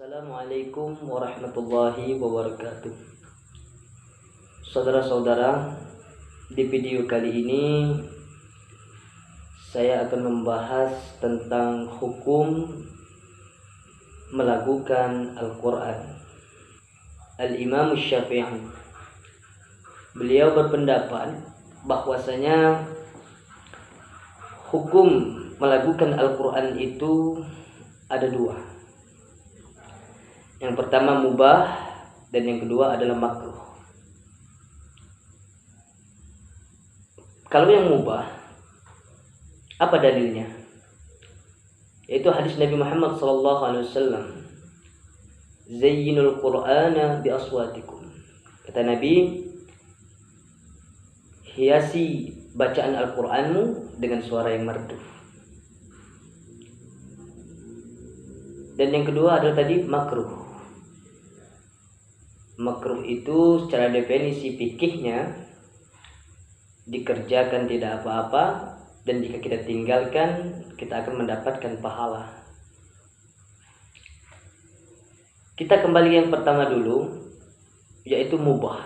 Assalamualaikum warahmatullahi wabarakatuh. Saudara-saudara, di video kali ini saya akan membahas tentang hukum melakukan Al-Quran. Al-Imam Syafi'i, beliau berpendapat bahwasanya hukum melakukan Al-Quran itu ada dua. Yang pertama mubah dan yang kedua adalah makruh. Kalau yang mubah, apa dalilnya? Yaitu hadis Nabi Muhammad SAW, Zayyinul Qur'ana bi aswatikum. Kata Nabi, hiasi bacaan Al-Qur'anmu dengan suara yang merdu. Dan yang kedua adalah tadi makruh. Makruh itu secara definisi fikihnya dikerjakan tidak apa-apa, dan jika kita tinggalkan kita akan mendapatkan pahala. Kita kembali yang pertama dulu, yaitu mubah.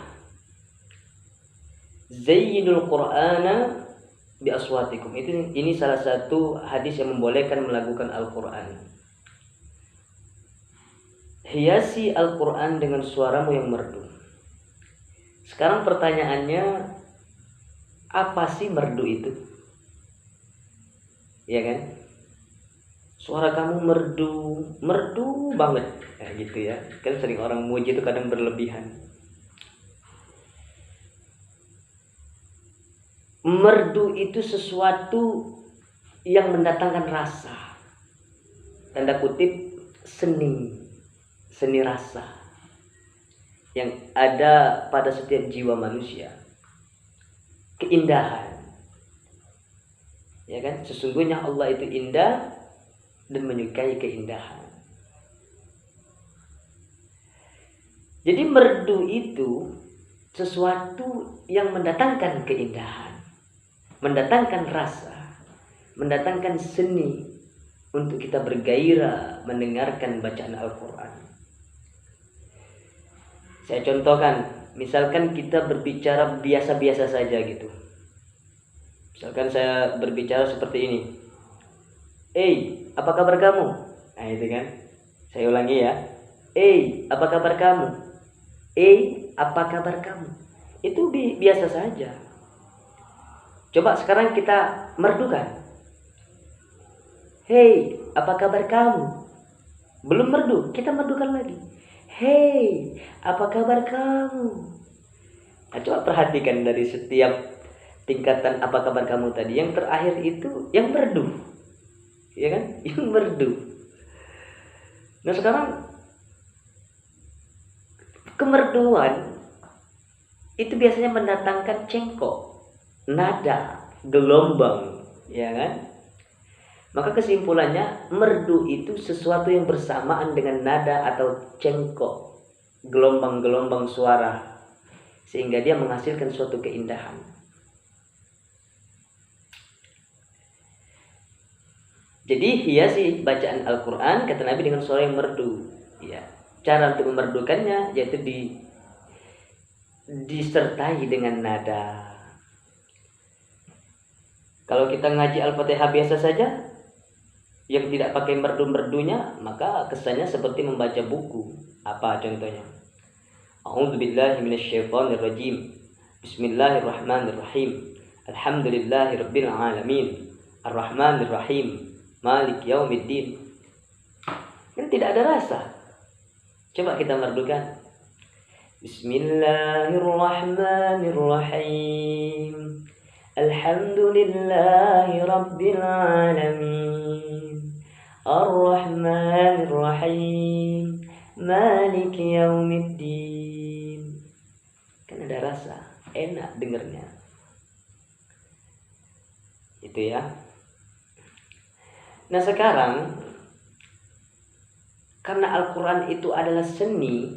Zayyinul Qur'ana bi aswatikum. Ini salah satu hadis yang membolehkan melakukan Al-Qur'an. Hiasi Al-Quran dengan suaramu yang merdu. Sekarang pertanyaannya, apa sih merdu itu? Ya kan? Suara kamu merdu banget, ya gitu ya. Kan sering orang muji itu kadang berlebihan. Merdu itu sesuatu yang mendatangkan rasa. Tanda kutip seni rasa yang ada pada setiap jiwa manusia. Keindahan, ya kan? Sesungguhnya Allah itu indah dan menyukai keindahan. Jadi merdu itu sesuatu yang mendatangkan keindahan, mendatangkan rasa, mendatangkan seni untuk kita bergairah mendengarkan bacaan Al-Quran. Saya contohkan, misalkan kita berbicara biasa-biasa saja gitu. Misalkan saya berbicara seperti ini. Apa kabar kamu? Nah itu kan. Saya ulangi ya. Apa kabar kamu? Apa kabar kamu? Itu biasa saja. Coba sekarang kita merdukan. Apa kabar kamu? Belum merdu, kita merdukan lagi. Apa kabar kamu? Nah, coba perhatikan dari setiap tingkatan apa kabar kamu tadi. Yang terakhir itu yang merdu, ya kan? Yang merdu. Nah sekarang kemerduan itu biasanya mendatangkan cengkok, nada, gelombang, ya kan? Maka kesimpulannya, merdu itu sesuatu yang bersamaan dengan nada atau cengkok, gelombang-gelombang suara, sehingga dia menghasilkan suatu keindahan. Jadi hiasi bacaan Al-Quran, kata Nabi, dengan suara yang merdu. Ya, cara untuk memerdukannya yaitu disertai dengan nada. Kalau kita ngaji Al-Fatihah biasa saja, yang tidak pakai merdu-merdunya, maka kesannya seperti membaca buku. Apa contohnya? A'udzubillahi minasyaitonirrajim. Bismillahirrahmanirrahim. Alhamdulillahirabbil alamin. Arrahmanirrahim. Malik yaumiddin. Kan tidak ada rasa. Coba kita merdukan. Bismillahirrahmanirrahim. Alhamdulillahi rabbil alamin. Ar-Rahmanir-Rahim. Maliki yaumiddin. Kan ada rasa, enak dengarnya. Itu ya. Nah sekarang, karena Al-Quran itu adalah seni,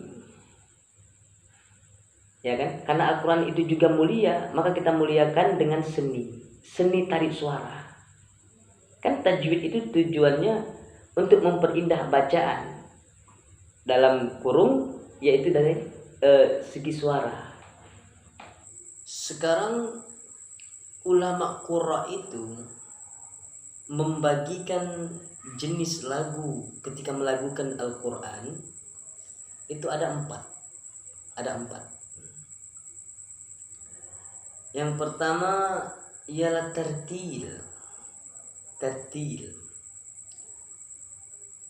ya kan? Karena Al-Quran itu juga mulia, maka kita muliakan dengan seni tarik suara. Kan tajwid itu tujuannya untuk memperindah bacaan. dalam kurung yaitu dari segi suara. Sekarang ulama qurra itu membagikan jenis lagu ketika melagukan Al-Quran itu ada empat. Yang pertama ialah tertil.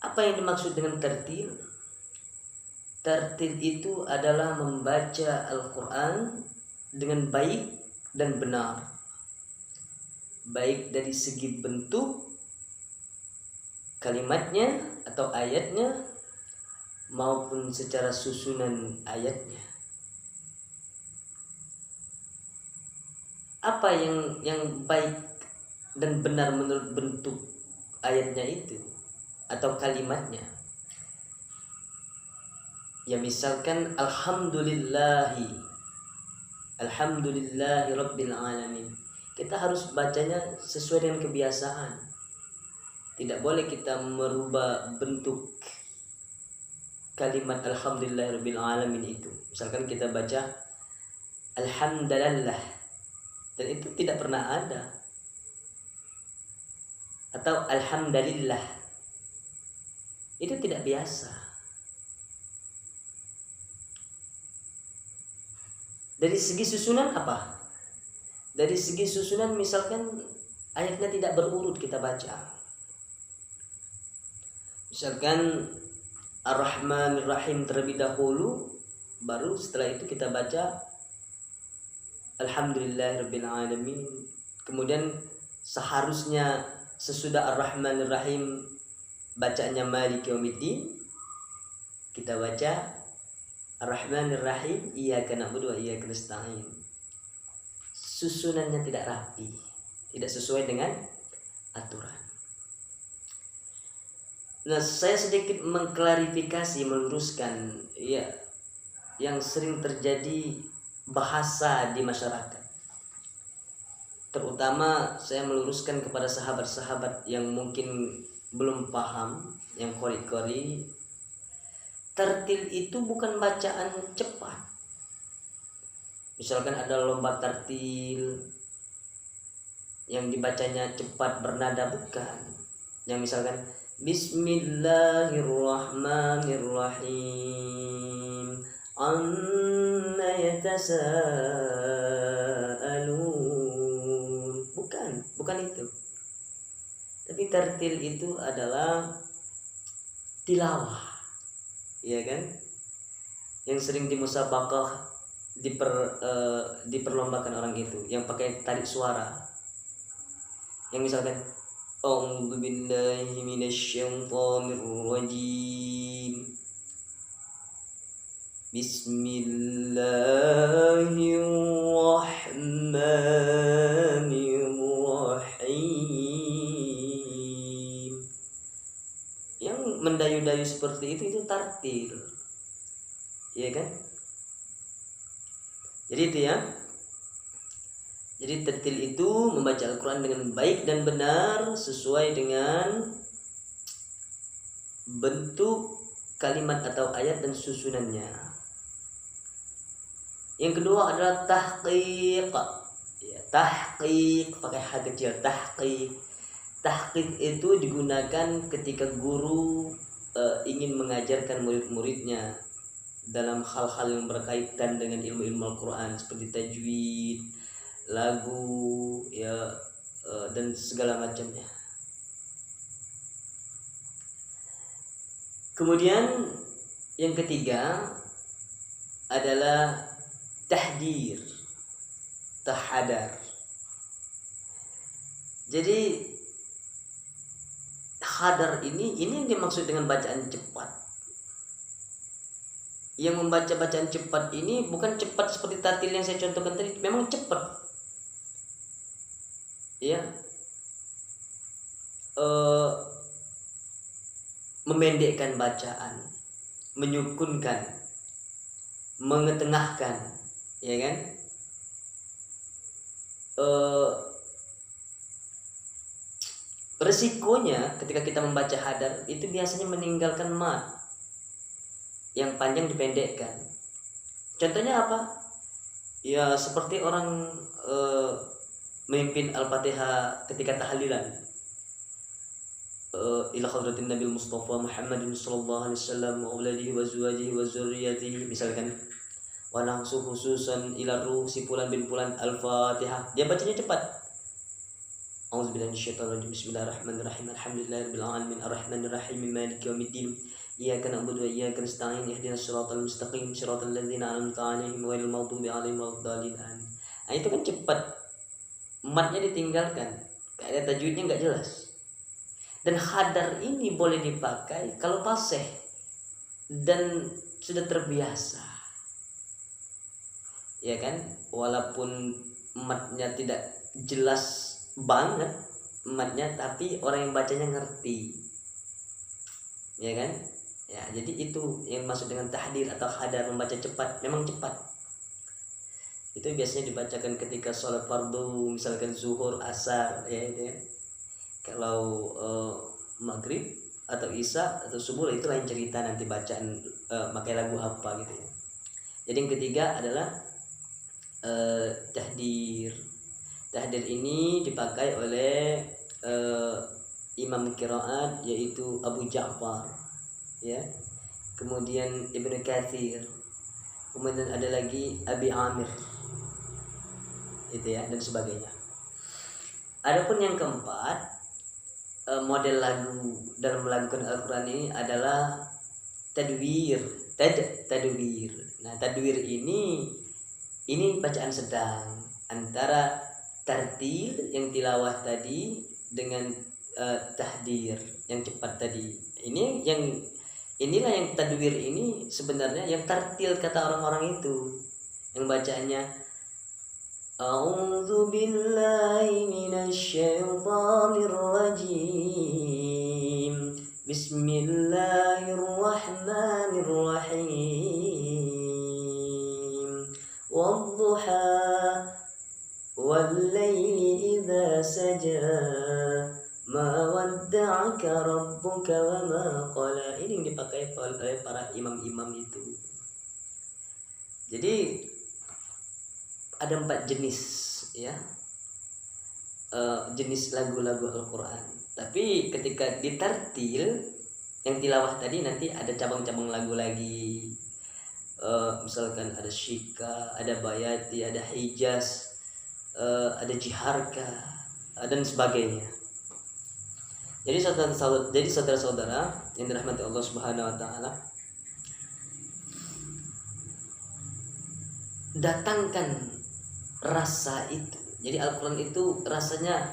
Apa yang dimaksud dengan tertil? Tertil itu adalah membaca Al-Quran dengan baik dan benar, baik dari segi bentuk kalimatnya atau ayatnya maupun secara susunan ayatnya. Apa yang baik dan benar menurut bentuk ayatnya itu atau kalimatnya? Ya misalkan alhamdulillahi rabbil alamin. Kita harus bacanya sesuai dengan kebiasaan. Tidak boleh kita merubah bentuk kalimat alhamdulillahi rabbil alamin itu. Misalkan kita baca alhamdulillah dan itu tidak pernah ada. Atau alhamdulillah. Itu tidak biasa. Dari segi susunan apa? Dari segi susunan misalkan ayatnya tidak berurut kita baca. Misalkan Ar-Rahmanir Rahim terlebih dahulu, baru setelah itu kita baca Alhamdulillahirabbil alamin. Kemudian seharusnya sesudah Ar-Rahmanir Rahim bacaannya Maliki Yaumiddin, kita baca Ar-Rahmanir Rahim, iyyaka na'budu wa iyyaka nasta'in. Susunannya tidak rapi, tidak sesuai dengan aturan. Nah, saya sedikit mengklarifikasi, meluruskan ya yang sering terjadi bahasa di masyarakat. Terutama saya meluruskan kepada sahabat-sahabat yang mungkin belum paham, yang kori-kori. Tertil itu bukan bacaan cepat. Misalkan ada lomba tertil yang dibacanya cepat bernada, bukan. Yang misalkan Bismillahirrahmanirrahim amma yatasaalun. Bukan itu. Tapi tertil itu adalah tilawah. Iya kan? Yang sering di musabaqah diperlombakan orang itu yang pakai tarik suara. Yang misalkan A'udzu billahi minasyaitonir rajim. Bismillahirrahmanirrahim. Yang mendayu-dayu seperti itu tartil. Iya kan? Jadi itu ya. Jadi tertil itu membaca Al-Quran dengan baik dan benar sesuai dengan bentuk kalimat atau ayat dan susunannya. Yang kedua adalah tahqiq. Ya, tahqiq pakai h kecil, tahqiq. Tahqiq itu digunakan ketika guru ingin mengajarkan murid-muridnya dalam hal-hal yang berkaitan dengan ilmu-ilmu Al-Quran seperti tajwid, lagu, ya dan segala macamnya. Kemudian yang ketiga adalah tahdir, tahadar. Jadi hadar ini yang dimaksud dengan bacaan cepat. Yang membaca bacaan cepat ini bukan cepat seperti tartil yang saya contohkan tadi, memang cepat. Ya. Memendekkan bacaan, menyukunkan, mengetengahkan, ya kan? Resikonya ketika kita membaca hadar itu biasanya meninggalkan mad. yang panjang dipendekkan. Contohnya apa? Ya seperti orang memimpin Al-Fatihah ketika tahlilan. Ila hadratin Nabi Mustafa Muhammadin sallallahu alaihi wasallam wa auladihi wa azwajihi wa dzurriyyatihi, misalkan, wa nahsu khususan ila ruh si fulan bin fulan Al-Fatihah. Dia bacanya cepat. A'udzubillahi minasyaitonir rajim. Bismillahirrahmanirrahim. Alhamdulillahirabbil alamin arrahmanir rahim maliki yaumiddin. Iyyaka na'budu wa iyyaka nasta'in. Ihdinas siratal mustaqim siratal ladzina an'amta 'alaihim ghairil maghdubi 'alaihim waladdallin. Nah, itu kan cepat. Matnya ditinggalkan. Kaidah tajwidnya enggak jelas. Dan hadar ini boleh dipakai kalau fasih dan sudah terbiasa. Ya kan? Walaupun matnya tidak jelas banget matnya, tapi orang yang bacanya ngerti. Ya kan? Ya, jadi itu yang maksud dengan tahdir atau hadar, membaca cepat, memang cepat. Itu biasanya dibacakan ketika sholat fardu, misalkan zuhur, asar, ya itu ya. Kalau maghrib atau isya atau subuh itu lain cerita, nanti bacaan pakai lagu apa gitu ya. Jadi yang ketiga adalah tahdir. Tahdir ini dipakai oleh imam qiraat yaitu Abu Ja'far, ya. Kemudian Ibnu Katsir. Kemudian ada lagi Abi Amir. Itu ya, dan sebagainya. Adapun yang keempat, model lagu dalam melakukan Al-Quran ini adalah tadwir. Tadwir. Nah, tadwir ini bacaan sedang antara tartil yang tilawah tadi dengan tahdir yang cepat tadi. Inilah yang tadwir ini sebenarnya yang tartil kata orang-orang itu, yang bacanya A'udzu billahi minasy syaithanir rajim. Bismillahirrahmanirrahim. Wadduha wal laili idza saja. Ma wadda'aka rabbuka wa ma qala. Ini yang dipakai oleh para imam-imam itu. Jadi ada 4 jenis, ya, jenis lagu-lagu Al-Quran. Tapi ketika ditartil yang tilawah tadi, nanti ada cabang-cabang lagu lagi. Misalkan ada Syika, ada Bayati, ada Hijaz, ada Jiharka, dan sebagainya. Jadi saudara-saudara yang dirahmati Allah Subhanahu wa taala, datangkan rasa itu. Jadi Al-Quran itu rasanya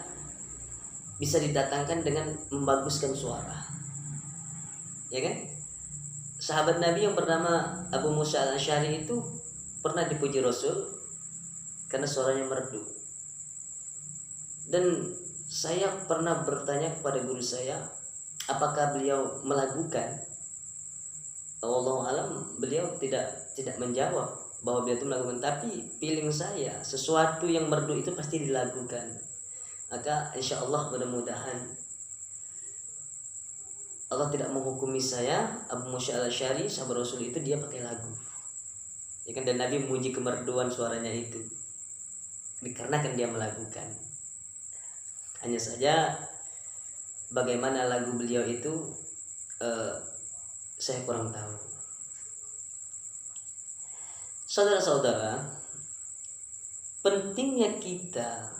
bisa didatangkan dengan membaguskan suara, ya kan? Sahabat Nabi yang bernama Abu Musa al-Asy'ari itu pernah dipuji Rasul karena suaranya merdu. Dan saya pernah bertanya kepada guru saya, apakah beliau melakukan? Wallahu alam, beliau tidak menjawab bahwa beliau itu melakukan, tapi feeling saya sesuatu yang merdu itu pasti dilakukan. Maka insya Allah mudah-mudahan Allah tidak menghukumi saya, Abu Musa al-Asy'ari sahabat Rasul itu dia pakai lagu, ya kan? Dan Nabi memuji kemerduan suaranya itu dikarenakan dia melakukan. Hanya saja bagaimana lagu beliau itu saya kurang tahu. Saudara-saudara, pentingnya kita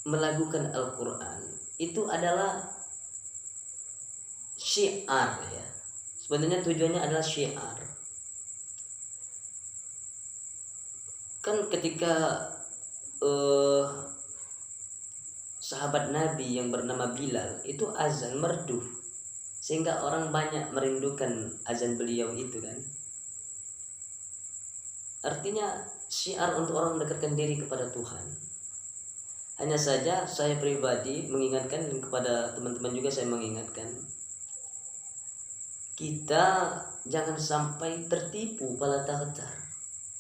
melakukan Al-Quran itu adalah syiar, ya. Sebenarnya tujuannya adalah syiar. Kan ketika sahabat Nabi yang bernama Bilal itu azan merdu, sehingga orang banyak merindukan azan beliau itu kan. Artinya syiar untuk orang mendekatkan diri kepada Tuhan. Hanya saja saya pribadi mengingatkan, dan kepada teman-teman juga saya mengingatkan, kita jangan sampai tertipu pala takhtar.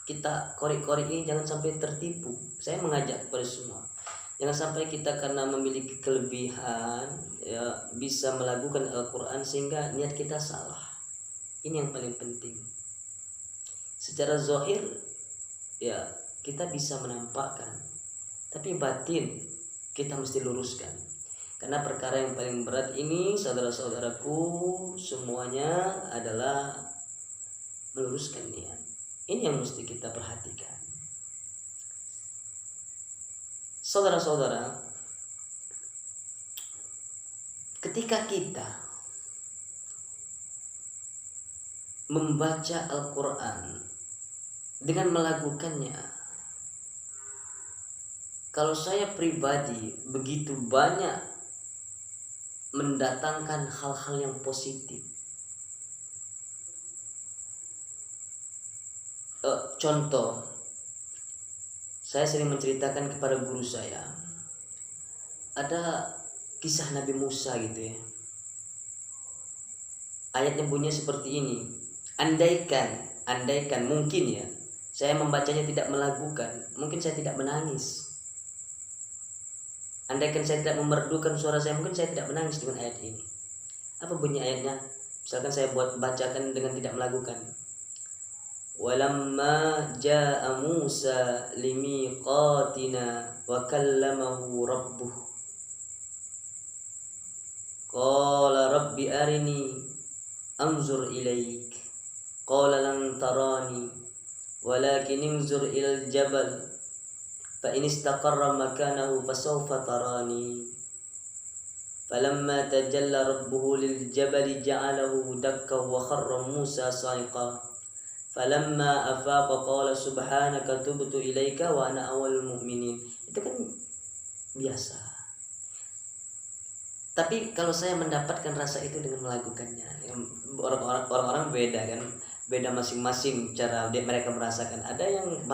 Kita korek-korek ini jangan sampai tertipu. Saya mengajak kepada semua, jangan sampai kita karena memiliki kelebihan, ya, bisa melakukan Al-Quran sehingga niat kita salah. Ini yang paling penting. Secara zahir ya kita bisa menampakkan, tapi batin kita mesti luruskan. Karena perkara yang paling berat ini, saudara-saudaraku, semuanya adalah meluruskan niat. Ini yang mesti kita perhatikan. Saudara-saudara, ketika kita membaca Al-Quran dengan melakukannya, kalau saya pribadi begitu banyak mendatangkan hal-hal yang positif. Contoh, saya sering menceritakan kepada guru saya, ada kisah Nabi Musa gitu ya. Ayatnya bunyinya seperti ini. Andaikan mungkin ya, saya membacanya tidak melakukan, mungkin saya tidak menangis. Andaikan saya tidak memerdukan suara saya, mungkin saya tidak menangis dengan ayat ini. Apa bunyi ayatnya? Misalkan saya bacakan dengan tidak melakukan. Walamma jaa Musa limiqatina wa kallamahu rabbuh. Qala rabbi arini anzur ilaik. Qala lan tarani walakin inzur ilal jabal fa in istaqarra makanahu fasawfa tarani. Falamma tajalla rabbuhu lil jabali ja'alahu dakka wa kharra Musa sa'iqa. Falamma afaqa qala subhanaka tubtu ilaika wa ana awwalul mu'minin. Itu kan biasa. Tapi kalau saya mendapatkan rasa itu dengan melakukannya, orang-orang beda kan, beda masing-masing cara mereka merasakan. Ada yang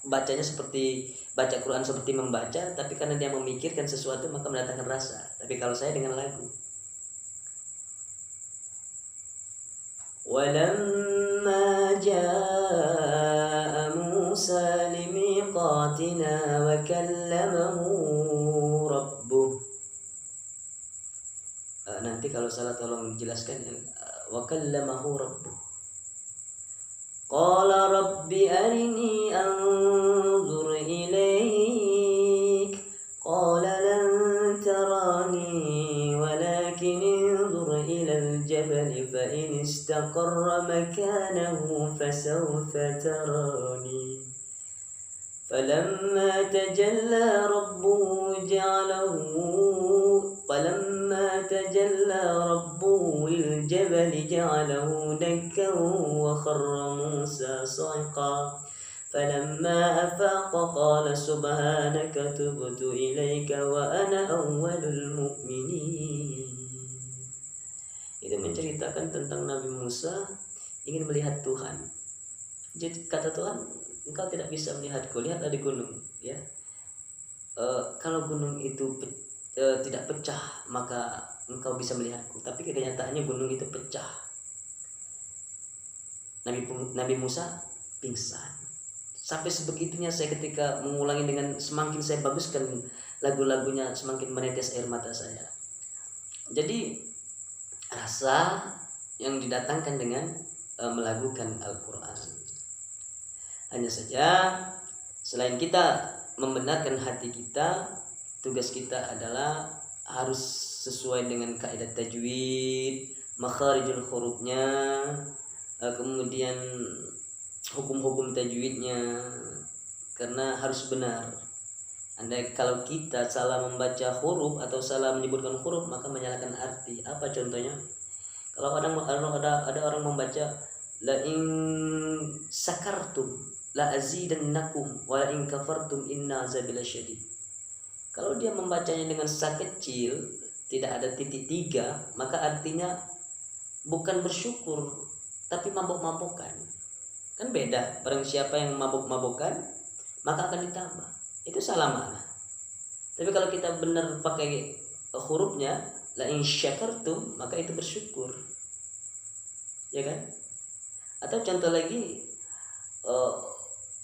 bacanya seperti baca Quran seperti membaca, tapi karena dia memikirkan sesuatu maka mendatangkan rasa. Tapi kalau saya dengan lagu. Walamma jaa Musa limiqatina wa kallamahu rabbuh. Nanti kalau salah tolong jelaskan. Wa kallamahu rabbuh. Qala rabbi arini anzur ilaik. Qala lan tarani walakin انظر إلى الجبل فإن استقر مكانه فسوف تراني. فلما تجلى ربه للجبل جعله دكا وخر موسى صعقا. فلما أفاق قال سبحانك تبت إليك وأنا أول المؤمنين. Itu menceritakan tentang Nabi Musa ingin melihat Tuhan. Jadi kata Tuhan, engkau tidak bisa melihatku, lihatlah di gunung ya. Kalau gunung itu tidak pecah maka engkau bisa melihatku, tapi kenyataannya gunung itu pecah. Nabi Musa pingsan. Sampai sebegitunya saya ketika mengulangi dengan semakin saya baguskan lagu-lagunya, semakin menetes air mata saya. Jadi rasa yang didatangkan dengan melakukan Al-Quran. Hanya saja selain kita membenarkan hati kita, tugas kita adalah harus sesuai dengan kaidah tajwid, makharijul hurufnya, kemudian hukum-hukum tajwidnya, karena harus benar. Andai kalau kita salah membaca huruf atau salah menyebutkan huruf maka menyalahkan arti. Apa contohnya? Kalau ada orang membaca la in sakartum la azidannakum wa la in kafartum inna azabi lasyadid. Kalau dia membacanya dengan sa kecil, tidak ada titik 3, maka artinya bukan bersyukur tapi mabok-mabokan. Kan beda. Barang siapa yang mabok-mabokan maka akan ditambah. Itu salah makna. Tapi kalau kita benar pakai hurufnya la in syakartum, maka itu bersyukur. Ya kan? Atau contoh lagi,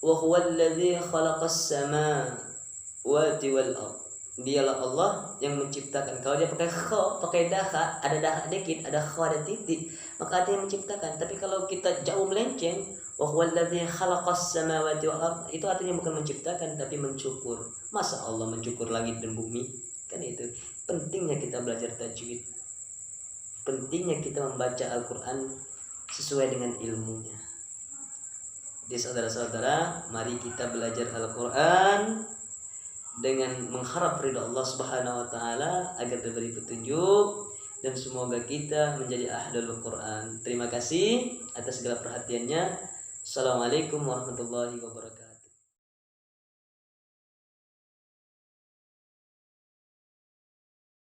wa huwal ladzi khalaqas samawati wal ardh Dialah Allah yang menciptakan. Kalau dia pakai kha, pakai daha, ada daha dikit, ada kha, ada titik, maka artinya menciptakan. Tapi kalau kita jauh melenceng, wa huwal ladzi khalaqas samawati wal ard, itu artinya bukan menciptakan tapi mencukur. Masa Allah mencukur langit dan bumi? Kan itu. Pentingnya kita belajar tajwid. Pentingnya kita membaca Al-Qur'an sesuai dengan ilmunya. Jadi saudara-saudara, mari kita belajar Al-Qur'an dengan mengharap ridha Allah Subhanahu wa taala agar diberi petunjuk, dan semoga kita menjadi ahlul Quran. Terima kasih atas segala perhatiannya. Assalamualaikum warahmatullahi wabarakatuh.